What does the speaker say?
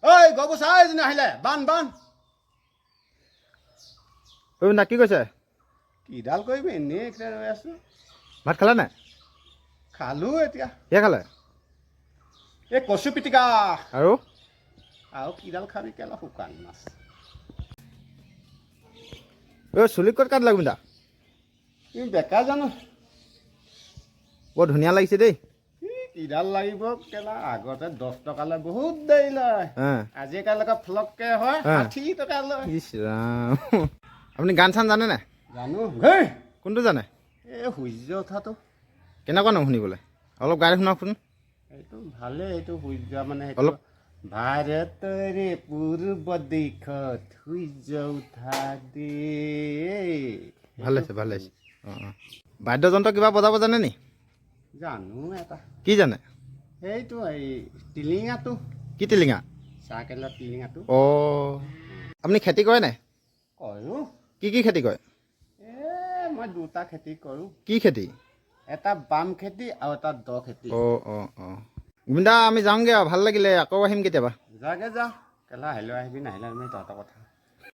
ঐ গবুচা এজনী আহিলে বান বান ঐ না কি কৈছে কিডাল কৰিবি এনেই এতিয়া ৰৈ আছো ভাত খালা নাই খালো এতিয়া কিহে খালে এই কচু পিটিকা আৰু আৰু কিডাল খাবি কেলা শুকান মাছ ঐ চুলি ক'ত কাটিলা গুমিন্দা তুমি বেকা জানো বৰ ধুনীয়া লাগিছে দেই কিডাল লাগিব কেলা আগতে 10 টকালৈ বহুত দেৰি লয় আজিকালিকে ফ্লককে হয় 60 টকা লয় ইছ ৰাম আপুনি গান চান জানে নাই জানো হেই কোনটো জানে এই সূৰ্য উঠাটো কেনেকুৱা নাম শুনিবলৈ অলপ গাই শুনাওকচোন এইটো ভালে এইটো সূৰ্য মানে অলপ ভাৰতৰে পূৰ্ব দিশত সূৰ্য উঠা দে ভাল লাগিছে ভাল লাগিছে অঁ অঁ বাদ্যযন্ত্ৰ কিবা বজাব জানে নি জানো এটা কি জানে সেইটো এই টিলিঙাটো কি টিলিঙা চাকেলৰ টিলিঙাটো অঁ আপুনি খেতি কৰে নাই কৰোঁ কি খেতি কৰে মই দুটা খেতি কৰোঁ কি খেতি এটা বাম খেতি আৰু এটা দ খেতি অঁ অঁ অঁ গুমিন্দা আমি যাওঁগৈ আৰু ভাল লাগিলে আকৌ আহিম কেতিয়াবা যাগে যা কেলা আহিলেও আহিবি নাহিলে আমি তহঁতৰ কথা